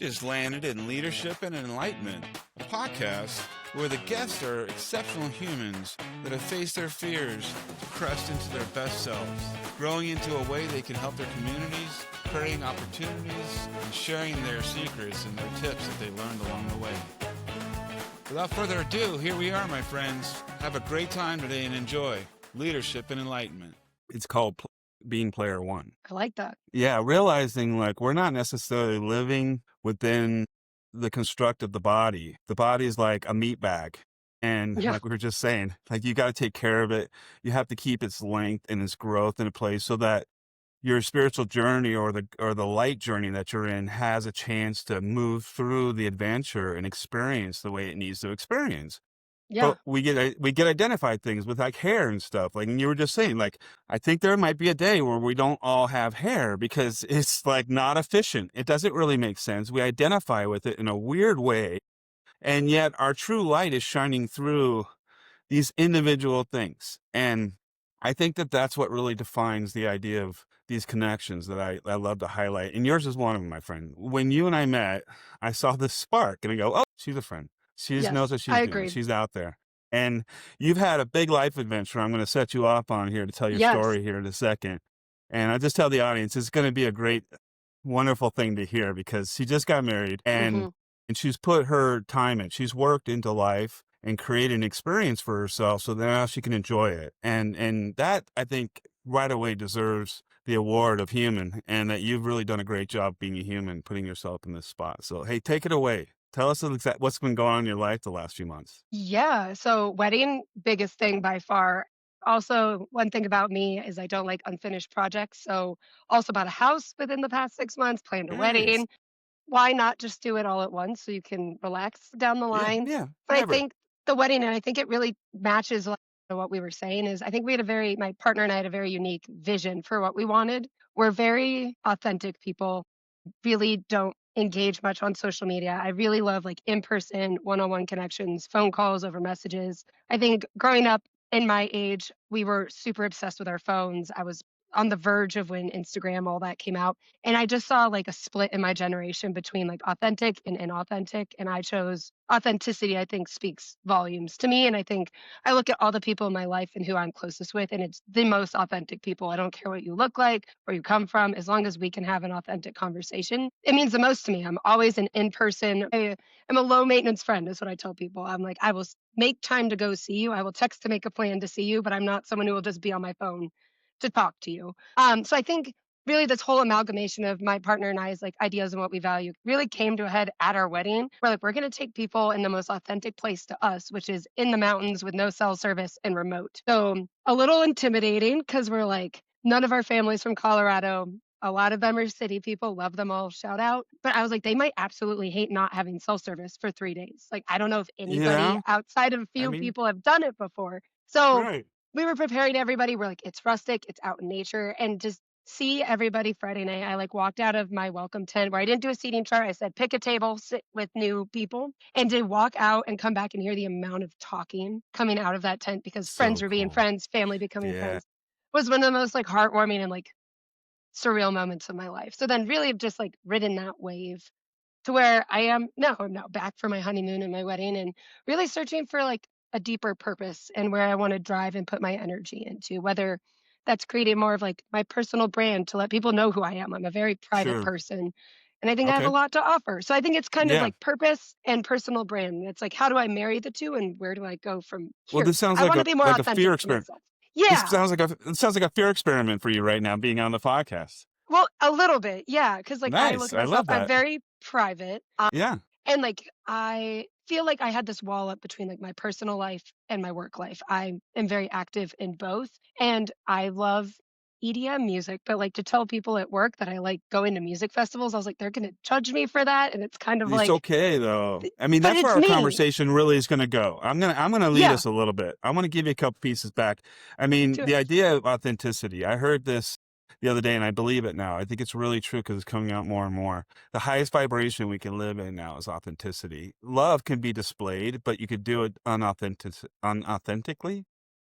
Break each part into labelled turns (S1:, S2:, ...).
S1: is Landed in Leadership and Enlightenment, a podcast where the guests are exceptional humans that have faced their fears to crest into their best selves, growing into a way they can help their communities, creating opportunities, and sharing their secrets and their tips that they learned along the way. Without further ado, here we are, my friends. Have a great time today and enjoy Leadership and Enlightenment. It's called being player one.
S2: I like that.
S1: Yeah, realizing like we're not necessarily living within the construct of the body. The body is like a meat bag. And
S2: Yeah.
S1: like we were just saying, like you got to take care of it. You have to keep its length and its growth in a place so that your spiritual journey or the light journey that you're in has a chance to move through the adventure and experience the way it needs to experience.
S2: Yeah.
S1: But we get identified things with like hair and stuff. Like, and you were just saying, like, I think there might be a day where we don't all have hair because it's like not efficient. It doesn't really make sense. We identify with it in a weird way. And yet our true light is shining through these individual things. And I think that that's what really defines the idea of these connections that I love to highlight. And yours is one of them, my friend. When you and I met, I saw this spark and I go, oh, she's a friend. She just
S2: Yes,
S1: knows what she's
S2: I
S1: doing.
S2: agreed.
S1: She's out there. And you've had a big life adventure. I'm going to set you off on here to tell your
S2: Yes.
S1: story here in a second. And I just tell the audience, it's going to be a great, wonderful thing to hear because she just got married and she's put her time in. She's worked into life and created an experience for herself so that now she can enjoy it. And that, I think, right away deserves the award of human, and that you've really done a great job being a human, putting yourself in this spot. So, hey, take it away. Tell us what's been going on in your life the last few months.
S2: Yeah. So wedding, biggest thing by far. Also, one thing about me is I don't like unfinished projects. So also bought a house within the past 6 months, planned a
S1: Nice.
S2: wedding. Why not just do it all at once so you can relax down the line?
S1: Yeah,
S2: But I
S1: never.
S2: think the wedding, and I think it really matches like what we were saying is I think we had my partner and I had a very unique vision for what we wanted. We're very authentic people, really don't engage much on social media. I really love like in-person, one-on-one connections, phone calls over messages. I think growing up in my age, we were super obsessed with our phones. I was on the verge of when Instagram, all that came out. And I just saw like a split in my generation between like authentic and inauthentic. And I chose authenticity, I think speaks volumes to me. And I think I look at all the people in my life and who I'm closest with, and it's the most authentic people. I don't care what you look like, where you come from, as long as we can have an authentic conversation. It means the most to me. I'm always an in-person. I'm a low maintenance friend, is what I tell people. I'm like, I will make time to go see you. I will text to make a plan to see you, but I'm not someone who will just be on my phone to talk to you. So I think really this whole amalgamation of my partner and I's like ideas and what we value really came to a head at our wedding. We're like, we're going to take people in the most authentic place to us, which is in the mountains with no cell service and remote. So a little intimidating because we're like, none of our families from Colorado. A lot of them are city people, love them all, shout out. But I was like, they might absolutely hate not having cell service for 3 days. Like, I don't know if anybody outside of a few people have done it before. So
S1: Right.
S2: we were preparing everybody. We're like, it's rustic, it's out in nature, and just see everybody Friday night. I like walked out of my welcome tent where I didn't do a seating chart. I said, pick a table, sit with new people, and to walk out and come back and hear the amount of talking coming out of that tent because friends were being friends, family becoming friends, was one of the most like heartwarming and like surreal moments of my life. So then really have just like ridden that wave to where I'm now back for my honeymoon and my wedding and really searching for like a deeper purpose and where I want to drive and put my energy into, whether that's creating more of like my personal brand to let people know who I am. I'm a very private person and I think I have a lot to offer. So I think it's kind of like purpose and personal brand. It's like, how do I marry the two and where do I go from here?
S1: Well, this sounds
S2: I
S1: like
S2: want to be more
S1: a
S2: authentic
S1: fear
S2: to
S1: experiment.
S2: myself. Yeah.
S1: It sounds like a fear experiment for you right now, being on the podcast.
S2: Well, a little bit, yeah, because like I look
S1: Nice.
S2: at
S1: I
S2: myself,
S1: love
S2: I'm
S1: that.
S2: very private,
S1: Yeah.
S2: and like I feel like I had this wall up between like my personal life and my work life. I am very active in both, and I love EDM music, but like to tell people at work that I like going to music festivals, I was like, they're gonna judge me for that, and it's kind of
S1: It's
S2: like,
S1: okay though. I mean,
S2: but
S1: that's where
S2: it's
S1: our
S2: me.
S1: conversation really is going to go. I'm going to lead
S2: Yeah,
S1: us a little bit. I want to give you a couple pieces back. I mean,
S2: do
S1: the
S2: it.
S1: idea of authenticity, I heard this the other day and I believe it now. I think it's really true because it's coming out more and more. The highest vibration we can live in now is authenticity. Love can be displayed, but you could do it unauthentically.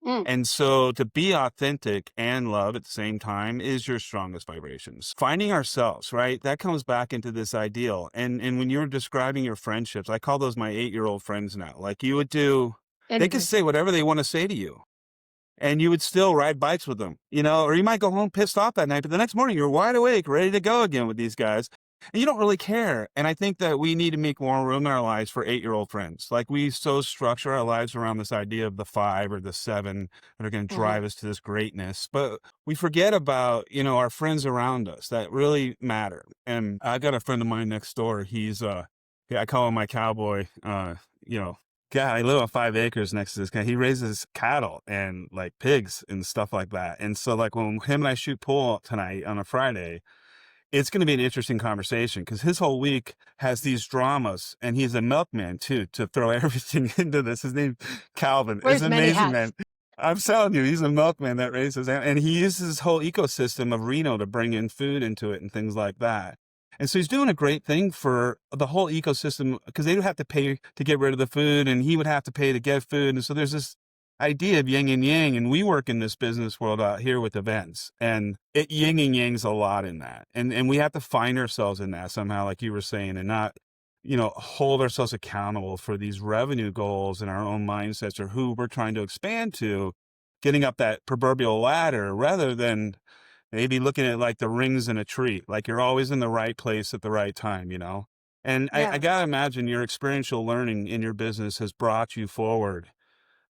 S2: Mm,
S1: And so to be authentic and love at the same time is your strongest vibrations. Finding ourselves, right? That comes back into this ideal. And when you're describing your friendships, I call those my 8-year-old friends now. Like you would do, they could
S2: anything.
S1: say whatever they want to say to you and you would still ride bikes with them, or you might go home pissed off that night, but the next morning you're wide awake, ready to go again with these guys. And you don't really care. And I think that we need to make more room in our lives for 8-year-old friends. Like we so structure our lives around this idea of the 5 or the 7 that are going to
S2: Mhm.
S1: drive us to this greatness. But we forget about, our friends around us that really matter. And I got a friend of mine next door. Yeah, I call him my cowboy. You know, Yeah, I live on 5 acres next to this guy. He raises cattle and, like, pigs and stuff like that, and so, like, when him and I shoot pool tonight on a Friday, it's gonna be an interesting conversation because his whole week has these dramas, and he's a milkman too, to throw everything into this. His name Calvin. It's
S2: Wears many
S1: amazing,
S2: hats.
S1: man. I'm telling you, he's a milkman that raises and he uses his whole ecosystem of Reno to bring in food into it and things like that. And so he's doing a great thing for the whole ecosystem because they would have to pay to get rid of the food, and he would have to pay to get food, and so there's this idea of yin and yang, and we work in this business world out here with events, and it yin and yang's a lot in that, and we have to find ourselves in that somehow, like you were saying, and not, hold ourselves accountable for these revenue goals and our own mindsets or who we're trying to expand to, getting up that proverbial ladder rather than maybe looking at like the rings in a tree, like you're always in the right place at the right time. And I
S2: Yeah.
S1: gotta imagine your experiential learning in your business has brought you forward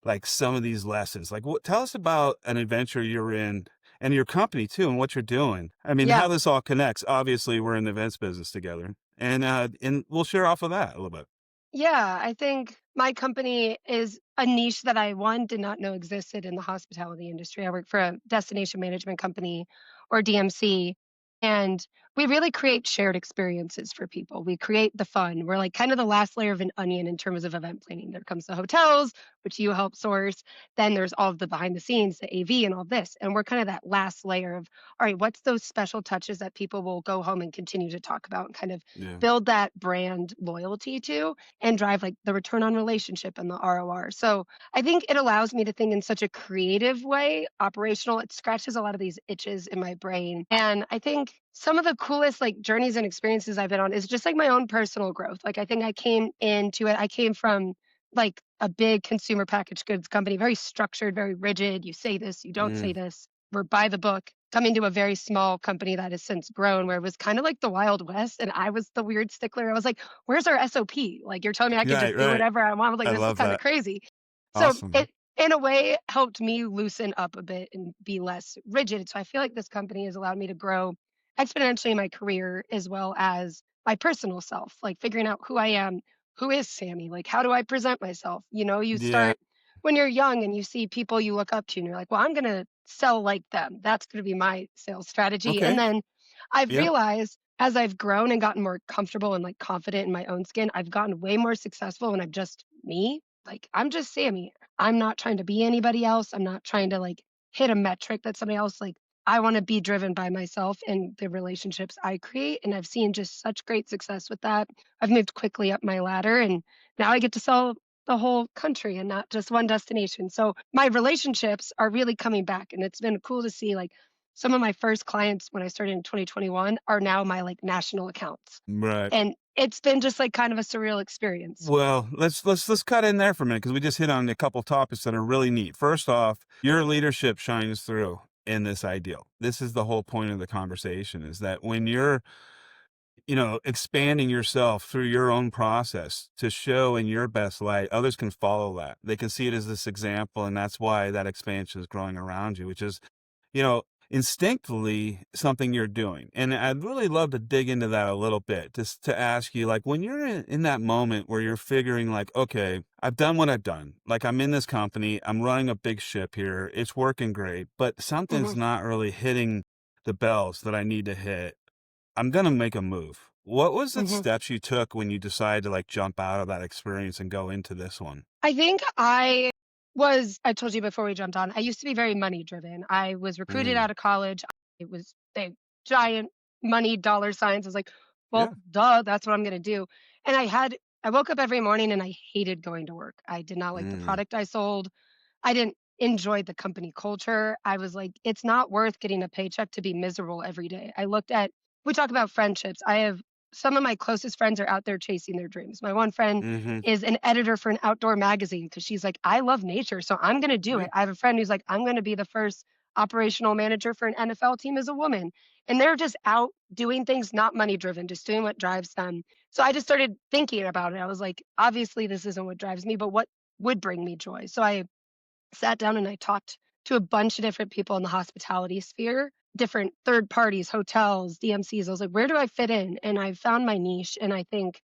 S1: like some of these lessons. Like, tell us about an adventure you're in and your company too, and what you're doing. I mean,
S2: Yeah.
S1: how this all connects. Obviously, we're in the events business together, and we'll share off of that a little bit.
S2: Yeah, I think my company is a niche that I, one, did not know existed in the hospitality industry. I work for a destination management company or DMC, and we really create shared experiences for people. We create the fun. We're like kind of the last layer of an onion in terms of event planning. There comes the hotels, which you help source. Then there's all of the behind the scenes, the AV, and all this. And we're kind of that last layer of, all right, what's those special touches that people will go home and continue to talk about and kind of
S1: Yeah.
S2: build that brand loyalty to and drive like the return on relationship and the ROR. So I think it allows me to think in such a creative way, operational. It scratches a lot of these itches in my brain. And I think some of the coolest like journeys and experiences I've been on is just like my own personal growth. Like I think I came into it, I came from like a big consumer packaged goods company, very structured, very rigid. You say this, you don't say
S1: Mm.
S2: this. We're by the book. Coming to a very small company that has since grown, where it was kind of like the Wild West, and I was the weird stickler. I was like, where's our SOP? Like, you're telling me I could just
S1: Right,
S2: do
S1: right.
S2: whatever I want. I was like,
S1: I
S2: this is
S1: love
S2: kind of
S1: that.
S2: crazy. So
S1: Awesome.
S2: it, in a way, helped me loosen up a bit and be less rigid. So I feel like this company has allowed me to grow exponentially in my career as well as my personal self, like figuring out who I am, who is Sammy, like how do I present myself? You
S1: Yeah.
S2: start when you're young and you see people you look up to and you're like, well, I'm going to sell like them. That's going to be my sales strategy. And
S1: Okay.
S2: then I've
S1: Yep.
S2: realized as I've grown and gotten more comfortable and like confident in my own skin, I've gotten way more successful when I'm just me. Like I'm just Sammy. I'm not trying to be anybody else. I'm not trying to like hit a metric that somebody else like I want to be driven by myself and the relationships I create. And I've seen just such great success with that. I've moved quickly up my ladder and now I get to sell the whole country and not just one destination. So my relationships are really coming back. And it's been cool to see like some of my first clients when I started in 2021 are now my like national accounts.
S1: Right.
S2: And it's been just like kind of a surreal experience.
S1: Well, let's cut in there for a minute because we just hit on a couple topics that are really neat. First off, your leadership shines through in this ideal. This is the whole point of the conversation is that when you're expanding yourself through your own process to show in your best light, others can follow that. They can see it as this example, and that's why that expansion is growing around you, which is, instinctively something you're doing. And I'd really love to dig into that a little bit, just to ask you, like, when you're in that moment where you're figuring, like, okay, I've done what I've done. Like, I'm in this company, I'm running a big ship here, it's working great, but something's
S2: Mhm,
S1: not really hitting the bells that I need to hit. I'm gonna make a move. What was the
S2: mhm.
S1: steps you took when you decided to, like, jump out of that experience and go into this one?
S2: I think I told you before we jumped on, I used to be very money driven. I was recruited
S1: Mm,
S2: out of college. It was a giant money dollar signs. I was like, well,
S1: yeah.
S2: duh, that's what I'm going to do. And I woke up every morning and I hated going to work. I did not like the
S1: Mm,
S2: product I sold. I didn't enjoyed the company culture. I was like, it's not worth getting a paycheck to be miserable every day. I looked at we talk about friendships. I have some of my closest friends are out there chasing their dreams. My one friend
S1: Mhm.
S2: is an editor for an outdoor magazine because she's like, I love nature, so I'm going to do
S1: Yeah.
S2: it. I have a friend who's like, I'm going to be the first operational manager for an NFL team as a woman. And they're just out doing things not money driven, just doing what drives them. So I just started thinking about it. I was like, obviously, this isn't what drives me, but what would bring me joy? So I sat down and I talked to a bunch of different people in the hospitality sphere, different third parties, hotels, DMCs. I was like, where do I fit in? And I found my niche. And I think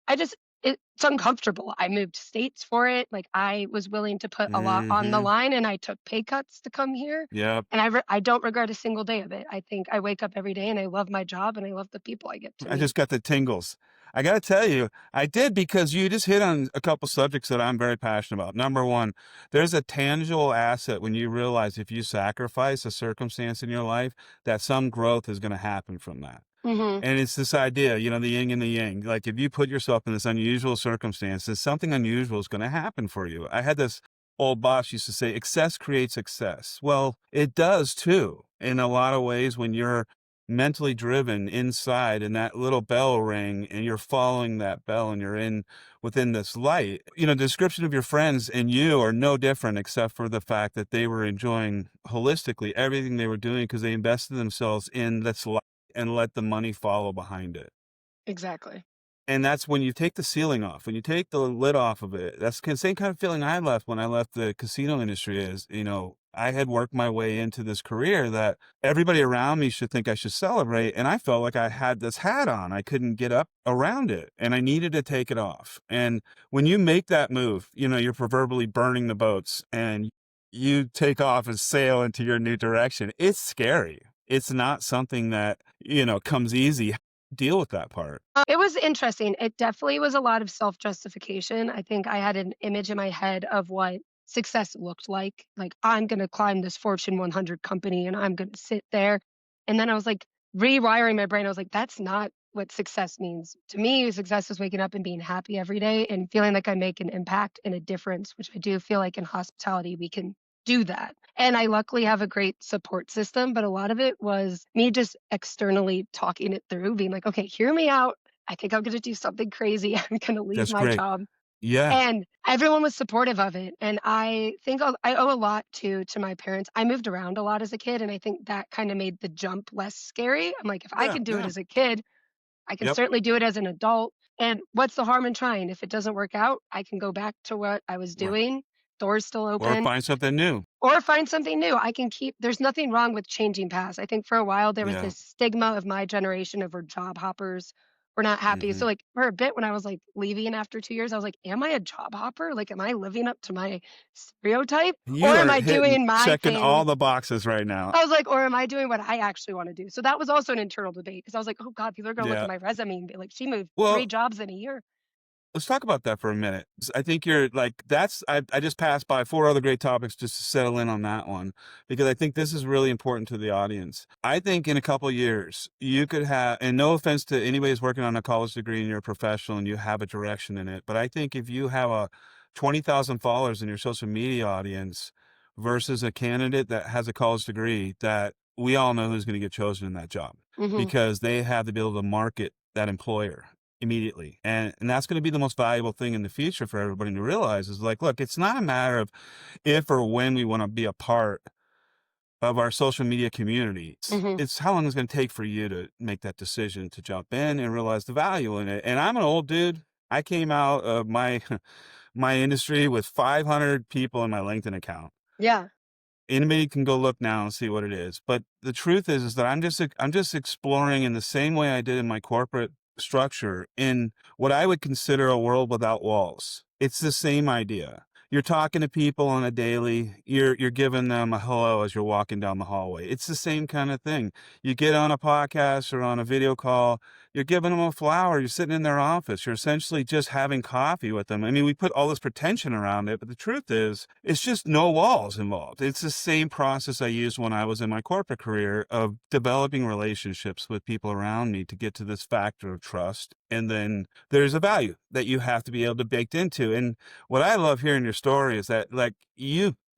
S2: it's uncomfortable. I moved states for it. Like I was willing to put a lot on the
S1: Mhm.
S2: line and I took pay cuts to come here.
S1: Yep.
S2: And I don't regret a single day of it. I think I wake up every day and I love my job and I love the people I get to
S1: I
S2: meet.
S1: just got the tingles. I gotta tell you, I did because you just hit on a couple subjects that I'm very passionate about. Number one, there's a tangible asset when you realize if you sacrifice a circumstance in your life, that some growth is gonna happen from that.
S2: Hmm.
S1: And it's this idea, the yin and the yang. Like if you put yourself in this unusual circumstances, something unusual is going to happen for you. I had this old boss used to say, excess creates success. Well, it does too. In a lot of ways, when you're mentally driven inside and that little bell ring and you're following that bell and you're in within this light, the description of your friends and you are no different except for the fact that they were enjoying holistically everything they were doing because they invested themselves in this light and let the money follow behind it.
S2: Exactly.
S1: And that's when you take the ceiling off, when you take the lid off of it. That's the same kind of feeling I left when I left the casino industry is, I had worked my way into this career that everybody around me should think I should celebrate. And I felt like I had this hat on. I couldn't get up around it and I needed to take it off. And when you make that move, you're proverbially burning the boats and you take off and sail into your new direction. It's scary. It's not something that, comes easy. Deal with that part.
S2: It was interesting. It definitely was a lot of self-justification. I think I had an image in my head of what success looked like. Like, I'm gonna climb this Fortune 100 company and I'm gonna sit there. And then I was like rewiring my brain. I was like, that's not what success means. To me, success is waking up and being happy every day and feeling like I make an impact and a difference, which I do feel like in hospitality we can do that. And I luckily have a great support system, but a lot of it was me just externally talking it through, being like, okay, hear me out. I think I'm going to do something crazy. I'm going to leave
S1: That's
S2: my
S1: great.
S2: job.
S1: Yeah.
S2: And everyone was supportive of it. And I think I owe a lot to my parents. I moved around a lot as a kid. And I think that kind of made the jump less scary. I'm like, if I
S1: Yeah,
S2: can do it
S1: yeah.
S2: as a kid, I can
S1: Yep.
S2: certainly do it as an adult. And what's the harm in trying? If it doesn't work out, I can go back to what I was
S1: Right.
S2: doing. Doors still
S1: Or
S2: open.
S1: find something new.
S2: Or find something new. I can keep there's nothing wrong with changing paths. I think for a while there was
S1: Yeah.
S2: this stigma of my generation of we're job hoppers. We're not happy. So
S1: Mhm.
S2: like for a bit when I was like leaving after 2 years, I was like, am I a job hopper? Like, am I living up to my stereotype? Or
S1: You
S2: am
S1: are
S2: I
S1: hitting
S2: doing my
S1: checking all
S2: thing?
S1: the boxes right now.
S2: I was like, or am I doing what I actually want to do? So that was also an internal debate because I was like, oh God, people are gonna look at
S1: Yeah.
S2: my resume and be like, she moved three
S1: Well,
S2: jobs in a year.
S1: let's talk about that for a minute. I think you're like I just passed by four other great topics just to settle in on that one because I think this is really important to the audience. I think in a couple years you could have, and no offense to anybody who's working on a college degree and you're a professional and you have a direction in it, but I think if you have a 20,000 followers in your social media audience versus a candidate that has a college degree, that we all know who's going to get chosen in that job
S2: Hmm.
S1: because they have to be able to market that employer immediately. And that's going to be the most valuable thing in the future for everybody to realize is like, look, it's not a matter of if or when we want to be a part of our social media community.
S2: Hmm.
S1: It's how long it's going to take for you to make that decision to jump in and realize the value in it. And I'm an old dude. I came out of my my industry with 500 people in my LinkedIn account.
S2: Yeah.
S1: Anybody can go look now and see what it is. But the truth is that I'm just exploring in the same way I did in my corporate structure in what I would consider a world without walls. It's the same idea. You're talking to people on a daily, you're giving them a hello as you're walking down the hallway. It's the same kind of thing. You get on a podcast or on a video call, you're giving them a flower, you're sitting in their office, you're essentially just having coffee with them. I mean, we put all this pretension around it, but the truth is, it's just no walls involved. It's the same process I used when I was in my corporate career of developing relationships with people around me to get to this factor of trust. And then there's a value that you have to be able to baked into. And what I love hearing your story is that like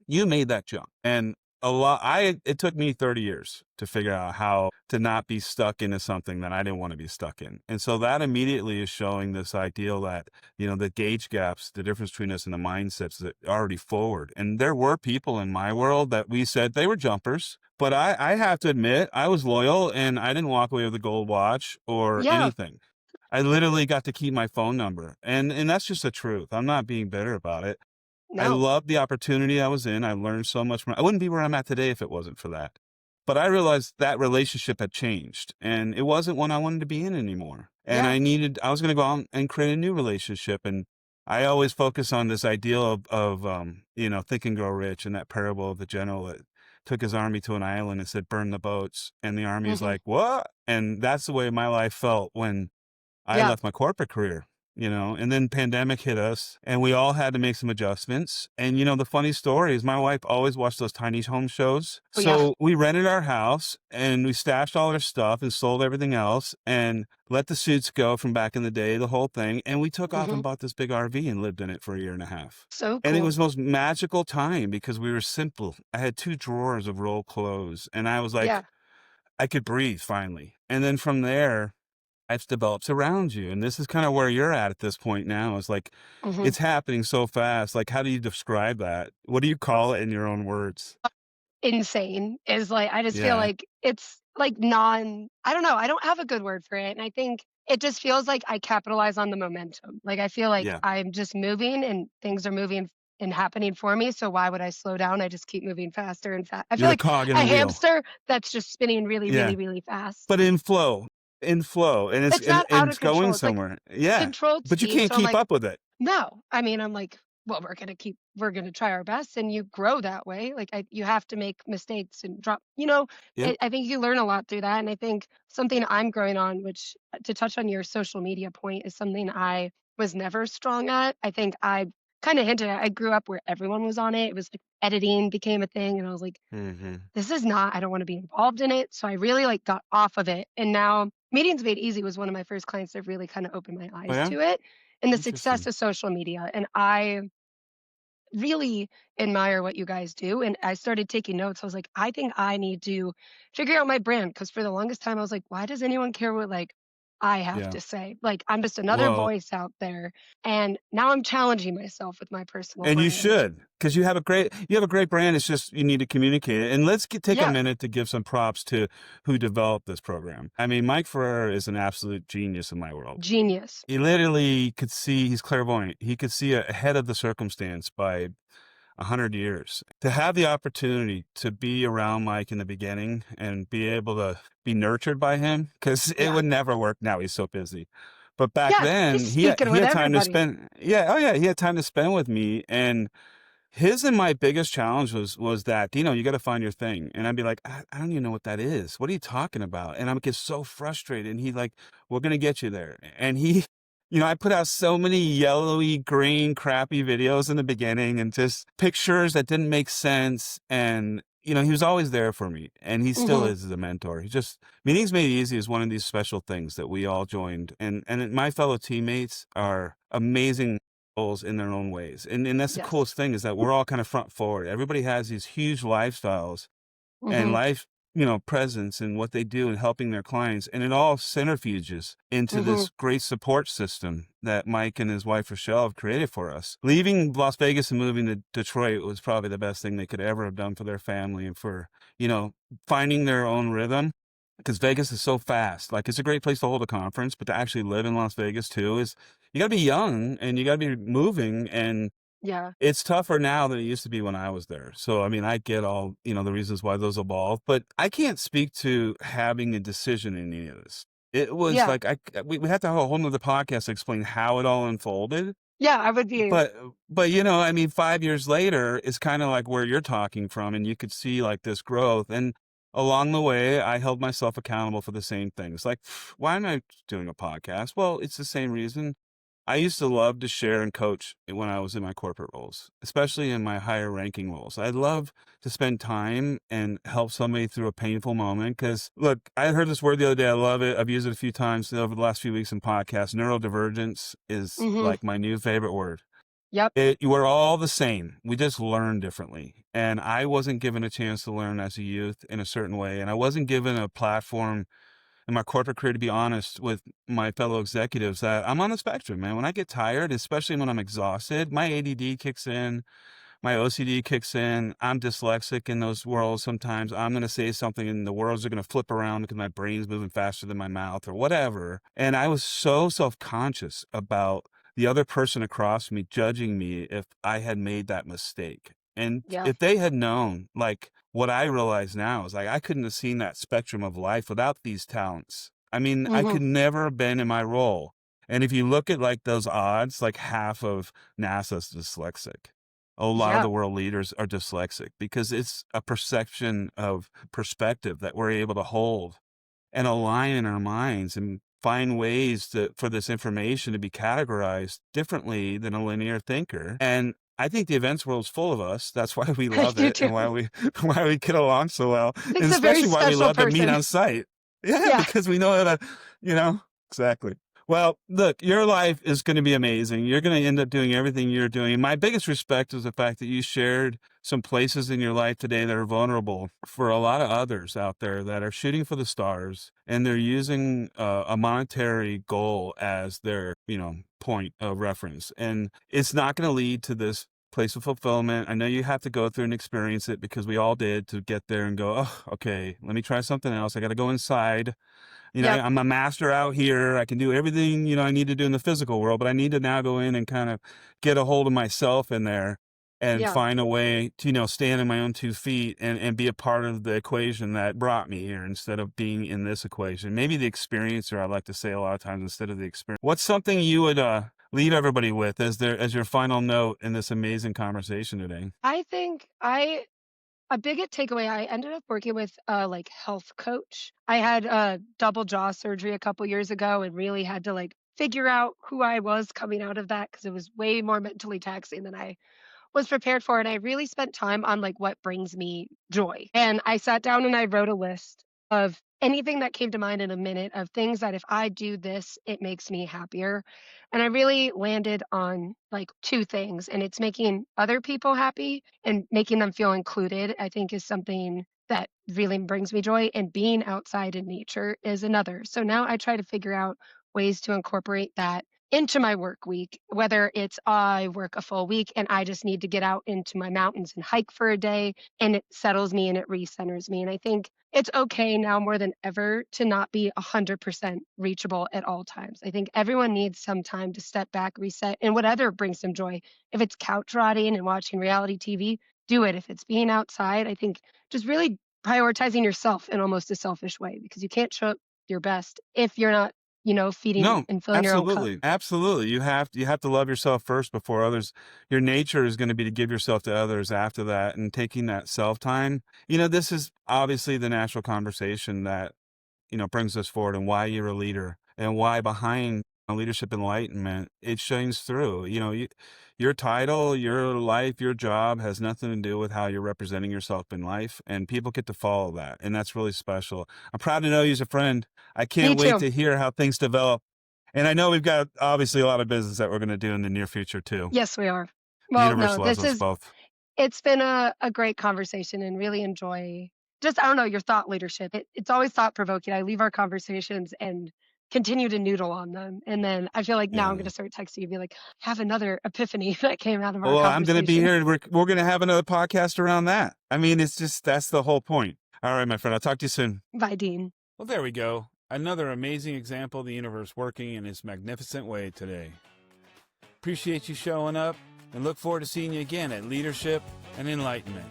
S1: You made that jump. And it took me 30 years to figure out how to not be stuck into something that I didn't want to be stuck in. And so that immediately is showing this ideal that, the gauge gaps, the difference between us and the mindsets that are already forward. And there were people in my world that we said they were jumpers, but I have to admit I was loyal and I didn't walk away with a gold watch or
S2: Yeah.
S1: anything. I literally got to keep my phone number. And that's just the truth. I'm not being bitter about it. I
S2: No.
S1: loved the opportunity I was in. I learned so much from it. I wouldn't be where I'm at today if it wasn't for that. But I realized that relationship had changed and it wasn't one I wanted to be in anymore. And
S2: Yeah.
S1: I was going to go out and create a new relationship. And I always focus on this ideal Think and Grow Rich and that parable of the general that took his army to an island and said, burn the boats. And the army's
S2: Mhm.
S1: like, what? And that's the way my life felt when I
S2: Yeah.
S1: left my corporate career, and then pandemic hit us and we all had to make some adjustments. And, the funny story is my wife always watched those tiny home shows.
S2: Oh, yeah.
S1: So we rented our house and we stashed all our stuff and sold everything else and let the suits go from back in the day, the whole thing. And we took off
S2: Mhm.
S1: and bought this big RV and lived in it for a year and a half.
S2: So
S1: And it
S2: cool.
S1: was the most magical time because we were simple. I had 2 drawers of rolled clothes and I was like,
S2: Yeah.
S1: I could breathe finally. And then from there, life develops around you. And this is kind of where you're at this point now. Is like,
S2: Mhm.
S1: it's happening so fast. Like, how do you describe that? What do you call it in your own words?
S2: Insane is like I just feel
S1: Yeah.
S2: like it's like I don't know, I don't have a good word for it, and I think it just feels like I capitalize on the momentum. Like, I feel like
S1: Yeah.
S2: I'm just moving and things are moving and happening for me, so why would I slow down? I just keep moving faster and I feel
S1: You're the
S2: like
S1: cog in
S2: a
S1: a wheel.
S2: hamster that's just spinning really,
S1: Yeah.
S2: really, really fast.
S1: But in flow. And
S2: It's not
S1: and
S2: out
S1: it's
S2: of
S1: going
S2: control, it's like
S1: somewhere. Yeah.
S2: controlled
S1: But you
S2: speed,
S1: can't
S2: so I'm
S1: keep
S2: like,
S1: up with it.
S2: no. I mean, I'm like, well, we're gonna try our best and you grow that way. Like you have to make mistakes and drop,
S1: Yep.
S2: I think you learn a lot through that. And I think something I'm growing on, which to touch on your social media point, is something I was never strong at. I think I kind of hinted at I grew up where everyone was on it. It was like editing became a thing. And I was like,
S1: Hmm.
S2: this is not, I don't want to be involved in it. So I really like got off of it. And now Meetings Made Easy was one of my first clients that really kind of opened my
S1: Oh,
S2: eyes
S1: yeah.
S2: to it and the success
S1: Interesting.
S2: of social media. And I really admire what you guys do. And I started taking notes. I was like, I think I need to figure out my brand. Cause for the longest time, I was like, why does anyone care what like I have
S1: Yeah.
S2: to say? Like I'm just another
S1: Well,
S2: voice out there. And now I'm challenging myself with my personal
S1: and you
S2: brand.
S1: should, because you have a great brand. It's just you need to communicate it. And take a
S2: Yeah.
S1: minute to give some props to who developed this program. I mean, Mike Ferrer is an absolute genius in my world.
S2: Genius.
S1: He literally could see, he's clairvoyant. He could see ahead of the circumstance by 100 years. To have the opportunity to be around Mike in the beginning and be able to be nurtured by him, because it
S2: Yeah.
S1: would never work now. He's so busy. But back
S2: Yeah.
S1: then,
S2: He's speaking
S1: he
S2: with
S1: had time to
S2: everybody.
S1: spend. Yeah, oh yeah, he had time to spend with me. And his and my biggest challenge was that, you gotta find your thing, and I'd be like, I don't even know what that is. What are you talking about?" And I would get so frustrated, and he's like, "We're gonna get you there." And he I put out so many yellowy, green, crappy videos in the beginning and just pictures that didn't make sense, and, he was always there for me, and he still
S2: Hmm.
S1: is as a mentor. He just Meetings Made Easy is one of these special things that we all joined, and my fellow teammates are amazing goals in their own ways. And that's the
S2: Yes.
S1: coolest thing is that we're all kind of front forward. Everybody has these huge lifestyles and
S2: Hmm.
S1: life, presence and what they do in helping their clients. And it all centrifuges into
S2: Hmm.
S1: this great support system that Mike and his wife Rochelle have created for us. Leaving Las Vegas and moving to Detroit was probably the best thing they could ever have done for their family and for, finding their own rhythm. Because Vegas is so fast. Like, it's a great place to hold a conference, but to actually live in Las Vegas too is you got to be young and you got to be moving. And
S2: Yeah.
S1: it's tougher now than it used to be when I was there. So, I mean, I get all, the reasons why those evolve, but I can't speak to having a decision in any of this. It was
S2: Yeah.
S1: like, we had to have a whole nother podcast to explain how it all unfolded.
S2: Yeah. I would be.
S1: But, I mean, 5 years later is kind of like where you're talking from, and you could see like this growth. And along the way, I held myself accountable for the same things. Like, why am I doing a podcast? Well, it's the same reason. I used to love to share and coach when I was in my corporate roles, especially in my higher ranking roles. I'd love to spend time and help somebody through a painful moment. Because, look, I heard this word the other day. I love it. I've used it a few times over the last few weeks in podcasts. Neurodivergence is
S2: Hmm.
S1: like my new favorite word.
S2: Yep.
S1: We're all the same. We just learn differently. And I wasn't given a chance to learn as a youth in a certain way. And I wasn't given a platform in my corporate career to be honest with my fellow executives that I'm on the spectrum, man. When I get tired, especially when I'm exhausted, my ADD kicks in, my OCD kicks in. I'm dyslexic in those worlds sometimes. I'm going to say something and the worlds are going to flip around because my brain's moving faster than my mouth or whatever. And I was so self-conscious about the other person across me judging me if I had made that mistake. And
S2: Yeah.
S1: if they had known, like what I realize now is like I couldn't have seen that spectrum of life without these talents. I mean, I
S2: Mhm.
S1: could never have been in my role. And if you look at like those odds, like half of NASA's dyslexic. A lot of
S2: Yeah.
S1: the world leaders are dyslexic because it's a perception of perspective that we're able to hold and align in our minds and find ways for this information to be categorized differently than a linear thinker. And I think the events world's full of us. That's why we
S2: I
S1: love
S2: do
S1: it
S2: too.
S1: and why we why we get along so well, and
S2: It's a very
S1: especially why we
S2: special
S1: love to meet
S2: person.
S1: on site. Yeah,
S2: Yeah.
S1: because we know how to, you know, exactly. Well, look, your life is going to be amazing. You're going to end up doing everything you're doing. My biggest respect is the fact that you shared some places in your life today that are vulnerable for a lot of others out there that are shooting for the stars and they're using a monetary goal as their, point of reference. And it's not going to lead to this place of fulfillment. I know you have to go through and experience it because we all did to get there and go, oh, okay, let me try something else. I got to go inside.
S2: Yep.
S1: I'm a master out here. I can do everything, I need to do in the physical world, but I need to now go in and kind of get a hold of myself in there and
S2: Yeah.
S1: find a way to, stand on my own 2 feet and be a part of the equation that brought me here instead of being in this equation. Maybe the experiencer, I like to say a lot of times instead of the experience. What's something you would leave everybody with as your final note in this amazing conversation today?
S2: I think I a big takeaway, I ended up working with a, like, health coach. I had a double jaw surgery a couple years ago and really had to, like, figure out who I was coming out of that because it was way more mentally taxing than I was prepared for, and I really spent time on, like, what brings me joy. And I sat down and I wrote a list of anything that came to mind in a minute of things that if I do this, it makes me happier. And I really landed on, like, 2 things, and it's making other people happy and making them feel included, I think is something that really brings me joy, and being outside in nature is another. So now I try to figure out ways to incorporate that into my work week, whether it's I work a full week and I just need to get out into my mountains and hike for a day and it settles me and it recenters me. And I think it's okay now more than ever to not be 100% reachable at all times. I think everyone needs some time to step back, reset, and whatever brings them joy. If it's couch rotting and watching reality TV, do it. If it's being outside, I think just really prioritizing yourself in almost a selfish way because you can't show up your best if you're not feeding
S1: No,
S2: and filling your own cup.
S1: absolutely. Absolutely. You have to love yourself first before others. Your nature is going to be to give yourself to others after that and taking that self time. This is obviously the natural conversation that brings us forward and why you're a leader and why behind a leadership enlightenment, it shines through. Your title, your life, your job has nothing to do with how you're representing yourself in life. And people get to follow that. And that's really special. I'm proud to know you as a friend. I
S2: Me
S1: can't wait
S2: too.
S1: to hear how things develop. And I know we've got obviously a lot of business that we're going to do in the near future too.
S2: Yes, we are.
S1: The
S2: Well,
S1: universe
S2: no,
S1: loves
S2: this
S1: us
S2: is
S1: both.
S2: it's been a great conversation and really enjoy just I don't know, your thought leadership. It's always thought provoking. I leave our conversations and continue to noodle on them. And then I feel like now I'm
S1: Yeah.
S2: gonna start texting you and be like, have another epiphany that came out of our
S1: Well, I'm going to be
S2: conversation.
S1: here. We're going to have another podcast around that. I mean, it's just, that's the whole point. All right, my friend. I'll talk to you soon.
S2: Bye, Dean.
S1: Well, there we go. Another amazing example of the universe working in its magnificent way today. Appreciate you showing up and look forward to seeing you again at Leadership and Enlightenment.